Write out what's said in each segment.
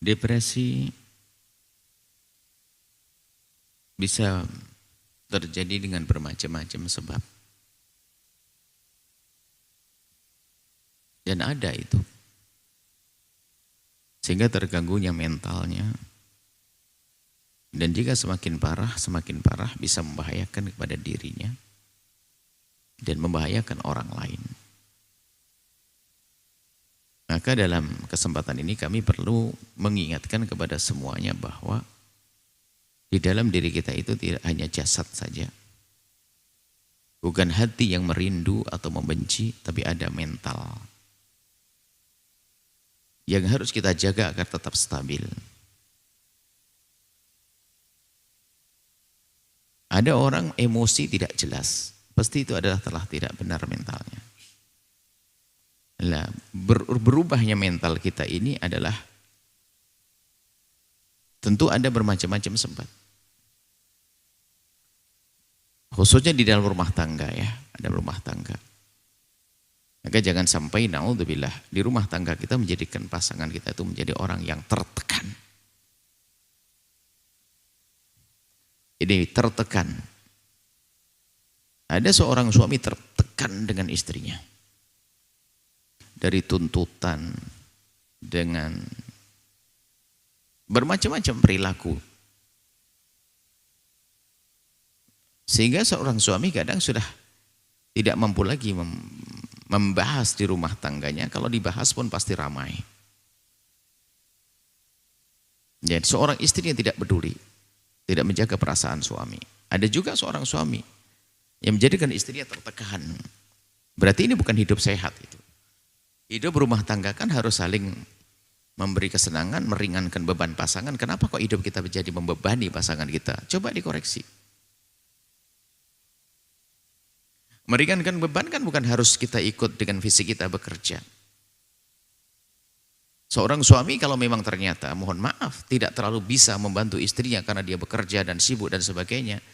Depresi bisa terjadi dengan bermacam-macam sebab. Dan ada itu. Sehingga terganggunya mentalnya. Dan jika semakin parah bisa membahayakan kepada dirinya. Dan membahayakan orang lain. Maka dalam kesempatan ini kami perlu mengingatkan kepada semuanya bahwa di dalam diri kita itu tidak hanya jasad saja. Bukan hati yang merindu atau membenci, tapi ada mental. Yang harus kita jaga agar tetap stabil. Ada orang emosi tidak jelas, pasti itu adalah telah tidak benar mentalnya. Nah, berubahnya mental kita ini adalah tentu ada bermacam-macam sebab. Khususnya di dalam rumah tangga ya, ada rumah tangga. Maka jangan sampai naudzubillah di rumah tangga kita menjadikan pasangan kita itu menjadi orang yang tertekan. Ini tertekan. Ada seorang suami tertekan dengan istrinya. Dari tuntutan dengan bermacam-macam perilaku. Sehingga seorang suami kadang sudah tidak mampu lagi membahas di rumah tangganya. Kalau dibahas pun pasti ramai. Jadi seorang istri yang tidak peduli, tidak menjaga perasaan suami. Ada juga seorang suami yang menjadikan istrinya tertekan. Berarti ini bukan hidup sehat itu. Hidup rumah tangga kan harus saling memberi kesenangan, meringankan beban pasangan. Kenapa kok hidup kita menjadi membebani pasangan kita? Coba dikoreksi. Meringankan beban kan bukan harus kita ikut dengan fisik kita bekerja. Seorang suami kalau memang ternyata, mohon maaf, tidak terlalu bisa membantu istrinya karena dia bekerja dan sibuk dan sebagainya.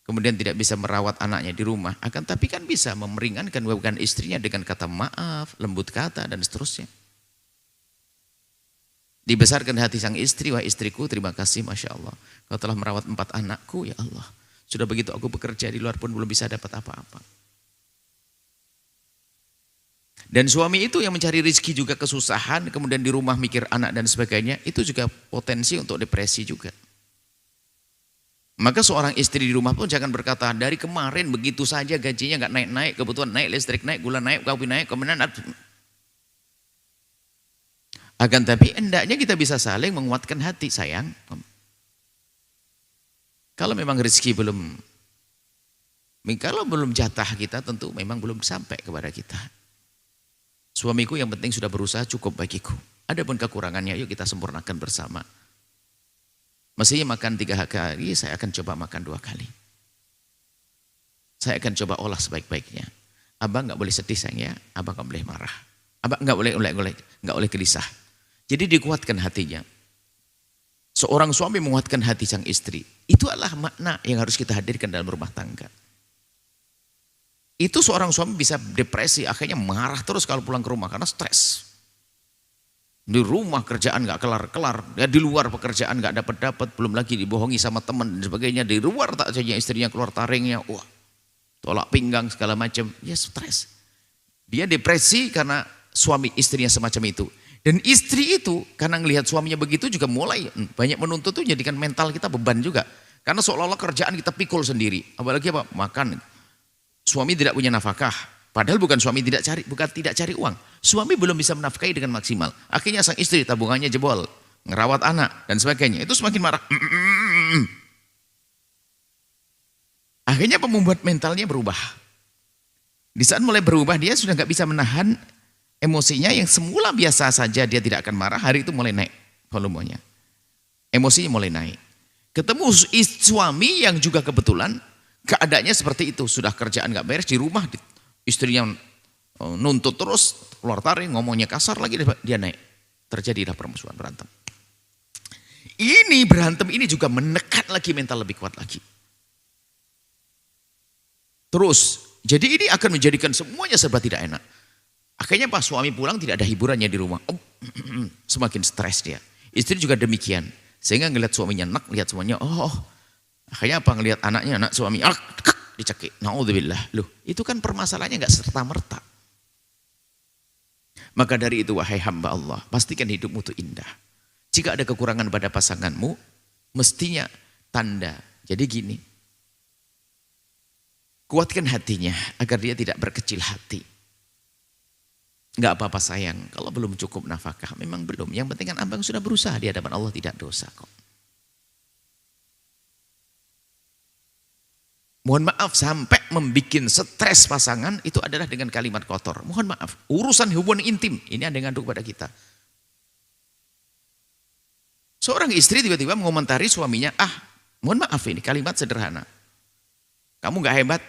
Kemudian tidak bisa merawat anaknya di rumah. Akan tapi kan bisa meringankan beban istrinya dengan kata maaf, lembut kata dan seterusnya. Dibesarkan hati sang istri, wah istriku terima kasih Masya Allah. Kau telah merawat 4 anakku ya Allah. Sudah begitu aku bekerja di luar pun belum bisa dapat apa-apa. Dan suami itu yang mencari rezeki juga kesusahan, kemudian di rumah mikir anak dan sebagainya, itu juga potensi untuk depresi juga. Maka seorang istri di rumah pun jangan berkata, dari kemarin begitu saja gajinya nggak naik-naik, kebutuhan naik, listrik naik, gula naik, kopi naik, kemudian akan tapi hendaknya kita bisa saling menguatkan hati, sayang. Kalau memang rezeki kalau belum jatah kita tentu memang belum sampai kepada kita. Suamiku yang penting sudah berusaha cukup bagiku. Adapun kekurangannya yuk kita sempurnakan bersama. Mestinya makan 3 kali, saya akan coba makan 2 kali. Saya akan coba olah sebaik-baiknya. Abang nggak boleh sedih sayang ya, abang nggak boleh marah. Abang nggak boleh gelisah. Jadi dikuatkan hatinya. Seorang suami menguatkan hati sang istri. Itu adalah makna yang harus kita hadirkan dalam rumah tangga. Itu seorang suami bisa depresi, akhirnya marah terus kalau pulang ke rumah karena stres. Di rumah kerjaan nggak kelar-kelar, ya di luar pekerjaan nggak dapat, belum lagi dibohongi sama teman dan sebagainya. Di luar tak saja istrinya keluar taringnya, wah tolak pinggang segala macam, ya stres. Dia depresi karena suami istrinya semacam itu. Dan istri itu karena ngelihat suaminya begitu juga mulai banyak menuntut tuh jadikan mental kita beban juga. Karena seolah-olah kerjaan kita pikul sendiri. Apalagi apa? Makan. Suami tidak punya nafkah. Padahal bukan suami tidak cari uang. Suami belum bisa menafkahi dengan maksimal. Akhirnya sang istri tabungannya jebol, ngerawat anak dan sebagainya. Itu semakin marah. Akhirnya membuat mentalnya berubah. Di saat mulai berubah dia sudah nggak bisa menahan emosinya yang semula biasa saja dia tidak akan marah. Hari itu mulai naik volumenya. Emosinya mulai naik. Ketemu suami yang juga kebetulan keadaannya seperti itu. Sudah kerjaan nggak beres di rumah. Istrinya nuntut terus, keluar taring, ngomongnya kasar lagi, dia naik. Terjadilah permusuhan, berantem. Ini berantem ini juga menekan lagi mental lebih kuat lagi. Terus, jadi ini akan menjadikan semuanya serba tidak enak. Akhirnya pas suami pulang tidak ada hiburannya di rumah. Semakin stres dia. Istri juga demikian. Sehingga ngelihat suaminya enak, lihat semuanya, akhirnya apa ngelihat anaknya, anak suami, dicekik. Naudzubillah. Loh, itu kan permasalahannya nggak serta-merta. Maka dari itu wahai hamba Allah, pastikan hidupmu itu indah. Jika ada kekurangan pada pasanganmu, mestinya tanda. Jadi gini, kuatkan hatinya agar dia tidak berkecil hati. Enggak apa-apa sayang, kalau belum cukup nafkah, memang belum. Yang penting kan abang sudah berusaha di hadapan Allah, tidak dosa kok. Mohon maaf sampai membuat stres pasangan itu adalah dengan kalimat kotor. Mohon maaf, urusan hubungan intim, ini ada yang ngandung pada kita. Seorang istri tiba-tiba mengomentari suaminya, mohon maaf ini kalimat sederhana. Kamu gak hebat,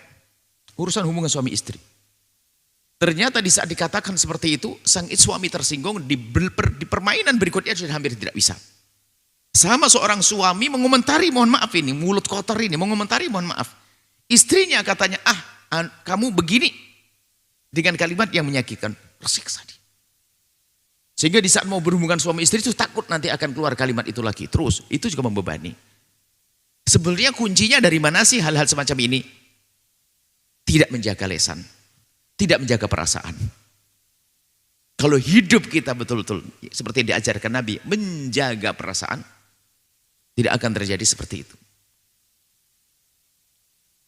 urusan hubungan suami istri. Ternyata di saat dikatakan seperti itu, sang suami tersinggung, di permainan berikutnya sudah hampir tidak bisa. Sama seorang suami mengomentari, mohon maaf ini, mulut kotor ini, mengomentari mohon maaf. Istrinya katanya, kamu begini, dengan kalimat yang menyakitkan, tersiksa dia. Sehingga di saat mau berhubungan suami istri itu takut nanti akan keluar kalimat itu lagi. Terus, itu juga membebani. Sebenarnya kuncinya dari mana sih hal-hal semacam ini? Tidak menjaga lisan. Tidak menjaga perasaan. Kalau hidup kita betul-betul seperti yang diajarkan Nabi, menjaga perasaan, tidak akan terjadi seperti itu.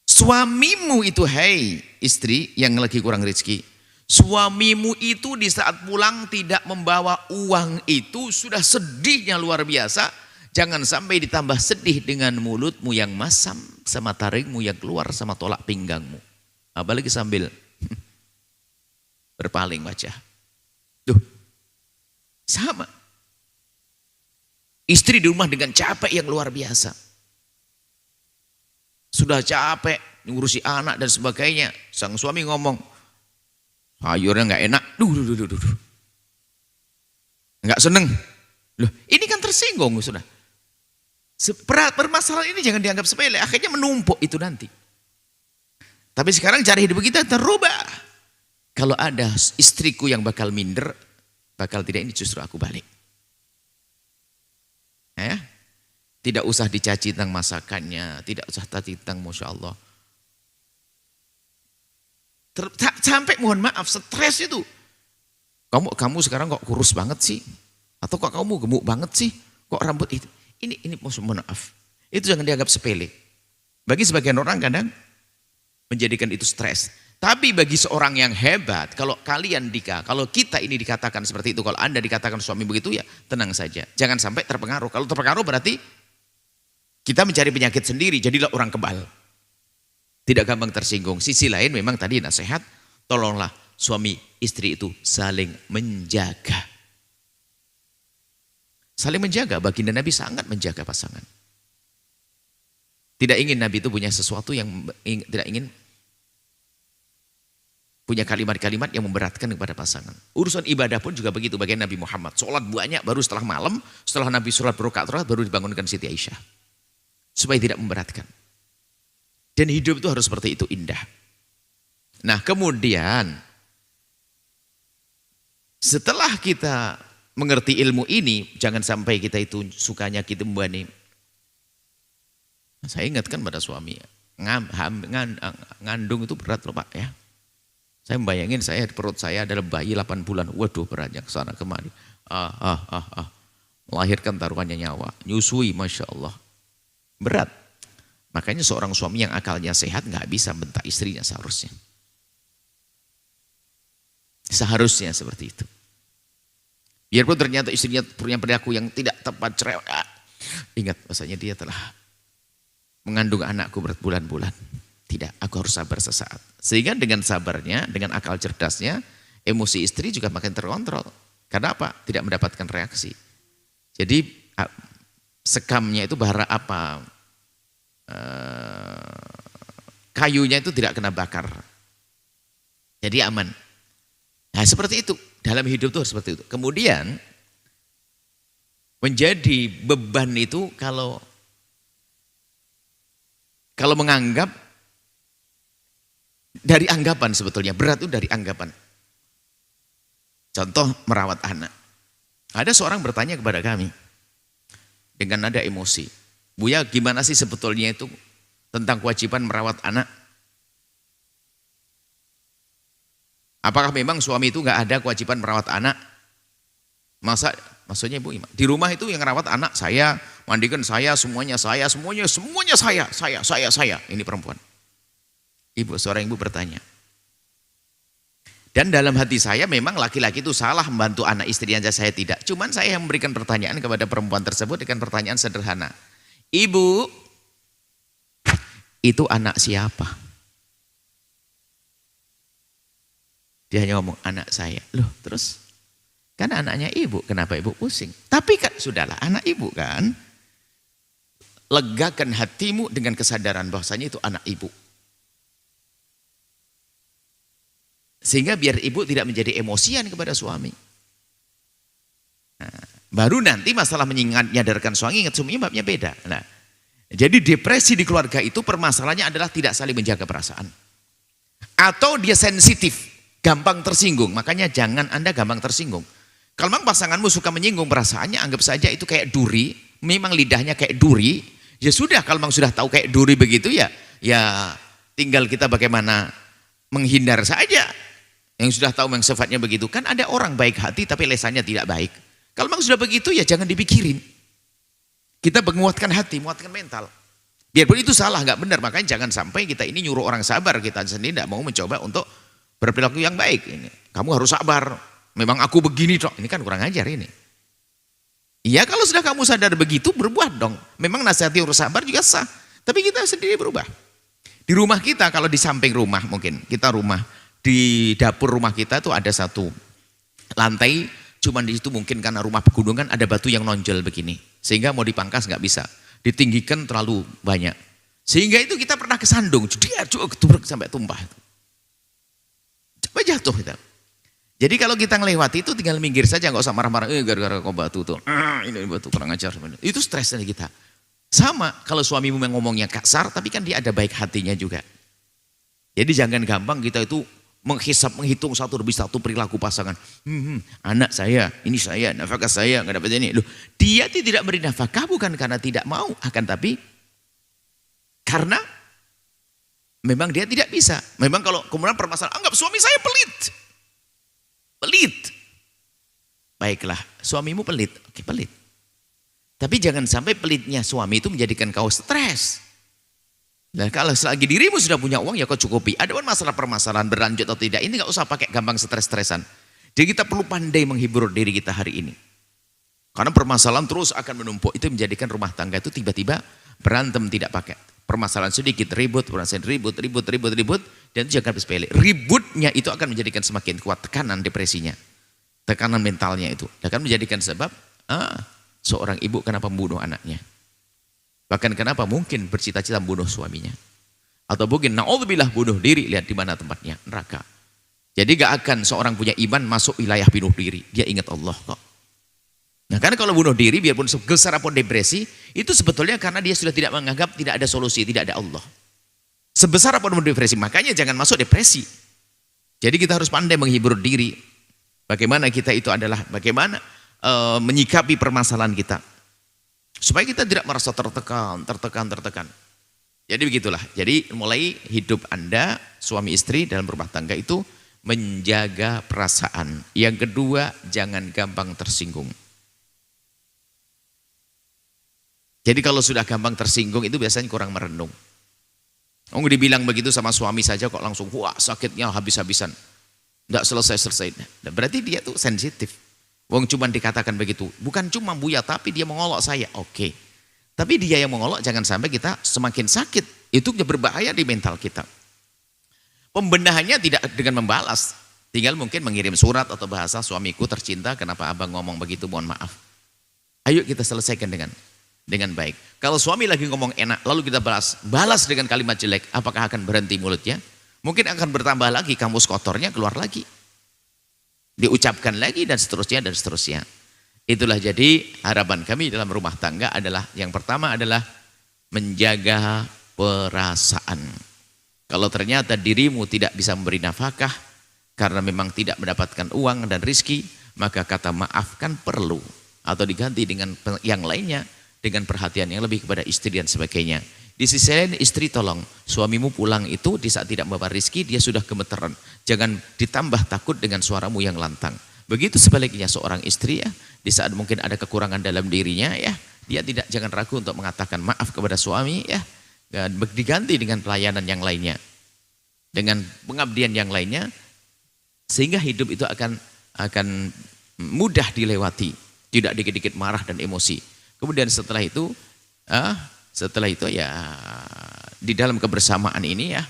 Suamimu itu, hai istri yang lagi kurang rezeki, suamimu itu di saat pulang tidak membawa uang itu sudah sedihnya luar biasa. Jangan sampai ditambah sedih dengan mulutmu yang masam, sama taringmu yang keluar, sama tolak pinggangmu. Apalagi sambil berpaling wajah. Tuh, sama. Istri di rumah dengan capek yang luar biasa. Sudah capek, ngurusi anak dan sebagainya. Sang suami ngomong, sayurnya nggak enak. Duh. Nggak seneng. Loh, ini kan tersinggung sudah. Permasalahan ini jangan dianggap sepele. Akhirnya menumpuk itu nanti. Tapi sekarang cara hidup kita terubah. Kalau ada istriku yang bakal minder, bakal tidak, ini justru aku balik. Tidak usah dicaci tentang masakannya, tidak usah caci tentang Masya Allah. Sampai mohon maaf, stres itu. Kamu sekarang kok kurus banget sih? Atau kok kamu gemuk banget sih? Kok rambut itu? Ini mohon maaf. Itu jangan dianggap sepele. Bagi sebagian orang kadang menjadikan itu stres. Tapi bagi seorang yang hebat, kalau kita ini dikatakan seperti itu, kalau Anda dikatakan suami begitu, ya tenang saja. Jangan sampai terpengaruh. Kalau terpengaruh berarti kita mencari penyakit sendiri, jadilah orang kebal. Tidak gampang tersinggung. Sisi lain memang tadi nasihat, tolonglah suami istri itu saling menjaga. Saling menjaga, baginda Nabi sangat menjaga pasangan. Tidak ingin Nabi itu punya sesuatu yang tidak ingin punya kalimat-kalimat yang memberatkan kepada pasangan. Urusan ibadah pun juga begitu bagian Nabi Muhammad. Sholat banyak baru setelah malam, setelah Nabi sholat berrakaat baru dibangunkan Siti Aisyah. Supaya tidak memberatkan. Dan hidup itu harus seperti itu, indah. Nah kemudian, setelah kita mengerti ilmu ini, jangan sampai kita itu sukanya kita membebani. Saya ingatkan pada suami, ngandung itu berat loh Pak ya. Saya membayangin saya di perut saya adalah bayi 8 bulan. Waduh beratnya kesana kemari. Melahirkan taruhannya nyawa. Nyusui Masya Allah. Berat. Makanya seorang suami yang akalnya sehat nggak bisa bentak istrinya seharusnya. Seharusnya seperti itu. Biarpun ternyata istrinya punya perilaku yang tidak tepat cerewet. Ingat bahasanya dia telah mengandung anakku berbulan-bulan. Tidak, aku harus sabar sesaat. Sehingga dengan sabarnya, dengan akal cerdasnya, emosi istri juga makin terkontrol. Karena apa? Tidak mendapatkan reaksi. Jadi sekamnya itu bara apa? Kayunya itu tidak kena bakar. Jadi aman. Nah seperti itu. Dalam hidup itu harus seperti itu. Kemudian menjadi beban itu kalau menganggap dari anggapan sebetulnya, berat itu dari anggapan. Contoh merawat anak. Ada seorang bertanya kepada kami, dengan nada emosi. Buya, gimana sih sebetulnya itu tentang kewajiban merawat anak? Apakah memang suami itu nggak ada kewajiban merawat anak? Maksudnya Ibu, di rumah itu yang merawat anak saya, mandikan saya, semuanya saya. Ini perempuan. Ibu, seorang ibu bertanya. Dan dalam hati saya memang laki-laki itu salah membantu anak istrinya, saya tidak. Cuman saya yang memberikan pertanyaan kepada perempuan tersebut dengan pertanyaan sederhana. Ibu, itu anak siapa? Dia hanya ngomong, anak saya. Loh, terus? Kan anaknya ibu, kenapa ibu pusing? Tapi kan, sudahlah, anak ibu kan. Legakan hatimu dengan kesadaran bahwasanya itu anak ibu. Sehingga biar ibu tidak menjadi emosian kepada suami. Nah, baru nanti masalah menyadarkan suami, ingat suaminya babnya beda. Nah, jadi depresi di keluarga itu permasalahannya adalah tidak saling menjaga perasaan. Atau dia sensitif, gampang tersinggung. Makanya jangan Anda gampang tersinggung. Kalau memang pasanganmu suka menyinggung perasaannya, anggap saja itu kayak duri. Memang lidahnya kayak duri. Ya sudah, kalau memang sudah tahu kayak duri begitu ya tinggal kita bagaimana menghindar saja. Yang sudah tahu memang sifatnya begitu. Kan ada orang baik hati tapi lesannya tidak baik. Kalau memang sudah begitu ya jangan dipikirin. Kita menguatkan hati, menguatkan mental. Biarpun itu salah, nggak benar. Makanya jangan sampai kita ini nyuruh orang sabar. Kita sendiri tidak mau mencoba untuk berperilaku yang baik. Kamu harus sabar. Memang aku begini dong. Ini kan kurang ajar ini. Iya, kalau sudah kamu sadar begitu, berbuat dong. Memang nasihati harus sabar juga sah. Tapi kita sendiri berubah. Di rumah kita, kalau di samping rumah mungkin. Kita rumah. Di dapur rumah kita tuh ada satu lantai, cuman di situ mungkin karena rumah pegunungan ada batu yang nonjol begini, sehingga mau dipangkas nggak bisa, ditinggikan terlalu banyak, sehingga itu kita pernah kesandung, dia ketubruk sampai tumpah, coba jatuh kita. Jadi kalau kita ngelewati itu tinggal minggir saja, nggak usah marah-marah, gara-gara kok batu tuh, ini batu kurang ajar, itu stres dari kita. Sama kalau suamimu yang ngomongnya kasar, tapi kan dia ada baik hatinya juga. Jadi jangan gampang kita itu menghitung satu demi satu perilaku pasangan. Anak saya, ini saya, nafkah saya nggak dapat ini. Loh, dia tidak beri nafkah bukan karena tidak mau, akan tapi karena memang dia tidak bisa. Memang kalau kemudian permasalahan, anggap suami saya pelit. Pelit. Baiklah, suamimu pelit. Oke, pelit. Tapi jangan sampai pelitnya suami itu menjadikan kau stres. Nah, kalau selagi dirimu sudah punya uang ya kau cukupi. Ada pun masalah permasalahan berlanjut atau tidak, ini nggak usah pakai gampang stres-stresan. Jadi kita perlu pandai menghibur diri kita hari ini. Karena permasalahan terus akan menumpuk, itu menjadikan rumah tangga itu tiba-tiba berantem tidak pakai. Permasalahan sedikit ribut, ribut, dan itu jangan sepele. Ributnya itu akan menjadikan semakin kuat tekanan depresinya. Tekanan mentalnya itu akan menjadikan sebab seorang ibu kenapa membunuh anaknya. Bahkan kenapa mungkin bercita-cita membunuh suaminya. Atau mungkin na'udzubillah bunuh diri, lihat di mana tempatnya, neraka. Jadi gak akan seorang punya iman masuk wilayah bunuh diri. Dia ingat Allah kok. Nah karena kalau bunuh diri biarpun sebesar apapun depresi, itu sebetulnya karena dia sudah tidak menganggap tidak ada solusi, tidak ada Allah. Sebesar apapun depresi, makanya jangan masuk depresi. Jadi kita harus pandai menghibur diri. Bagaimana kita itu adalah, bagaimana menyikapi permasalahan kita. Supaya kita tidak merasa tertekan. Jadi begitulah. Jadi mulai hidup Anda, suami istri dalam rumah tangga itu menjaga perasaan. Yang kedua, jangan gampang tersinggung. Jadi kalau sudah gampang tersinggung itu biasanya kurang merenung. Dibilang begitu sama suami saja kok langsung wah sakitnya habis-habisan. Tidak selesai-selesai. Nah, berarti dia tuh sensitif. Wong cuma dikatakan begitu, bukan cuma Buya tapi dia mengolok saya, oke. Tapi dia yang mengolok jangan sampai kita semakin sakit, itu berbahaya di mental kita. Pembenahannya tidak dengan membalas, tinggal mungkin mengirim surat atau bahasa, suamiku tercinta kenapa abang ngomong begitu, mohon maaf. Ayo kita selesaikan dengan baik. Kalau suami lagi ngomong enak lalu kita balas dengan kalimat jelek, apakah akan berhenti mulutnya? Mungkin akan bertambah lagi, kamus kotornya keluar lagi. Diucapkan lagi dan seterusnya dan seterusnya. Itulah jadi harapan kami dalam rumah tangga adalah yang pertama adalah menjaga perasaan. Kalau ternyata dirimu tidak bisa memberi nafkah karena memang tidak mendapatkan uang dan rizki, maka kata maaf kan perlu atau diganti dengan yang lainnya. dengan perhatian yang lebih kepada istri dan sebagainya. Di sisi lain istri tolong, suamimu pulang itu di saat tidak membawa rizki dia sudah gemeteran. Jangan ditambah takut dengan suaramu yang lantang. Begitu sebaliknya seorang istri ya, di saat mungkin ada kekurangan dalam dirinya ya, dia jangan ragu untuk mengatakan maaf kepada suami ya, dan diganti dengan pelayanan yang lainnya, dengan pengabdian yang lainnya, sehingga hidup itu akan mudah dilewati, tidak dikit-dikit marah dan emosi. Kemudian setelah itu ya di dalam kebersamaan ini ya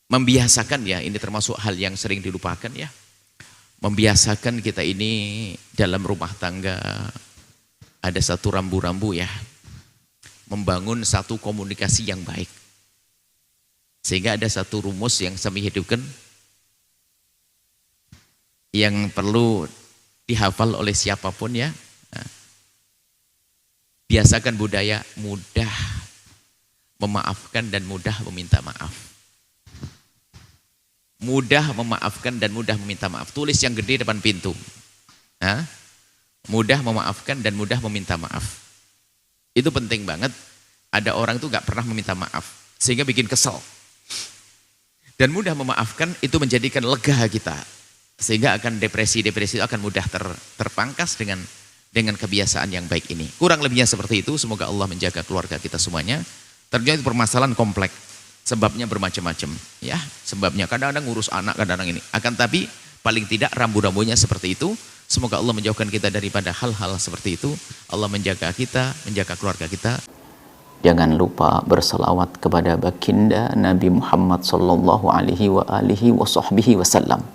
membiasakan ya, ini termasuk hal yang sering dilupakan ya, membiasakan kita ini dalam rumah tangga ada satu rambu-rambu ya, membangun satu komunikasi yang baik, sehingga ada satu rumus yang kami hidupkan yang perlu dihafal oleh siapapun ya. Biasakan budaya mudah memaafkan dan mudah meminta maaf. Mudah memaafkan dan mudah meminta maaf. Tulis yang gede depan pintu. Mudah memaafkan dan mudah meminta maaf. Itu penting banget. Ada orang itu gak pernah meminta maaf, sehingga bikin kesel. Dan mudah memaafkan itu menjadikan lega kita, sehingga akan depresi-depresi itu akan mudah terpangkas dengan kebiasaan yang baik ini. Kurang lebihnya seperti itu. Semoga Allah menjaga keluarga kita semuanya. Ternyata permasalahan kompleks, sebabnya bermacam-macam ya. Sebabnya kadang-kadang ngurus anak, kadang-kadang ini. Akan tapi paling tidak rambu-rambunya seperti itu. Semoga Allah menjauhkan kita daripada hal-hal seperti itu. Allah menjaga kita, menjaga keluarga kita. Jangan lupa berselawat kepada baginda Nabi Muhammad sallallahu alaihi wa alihi wa sahbihi wasallam.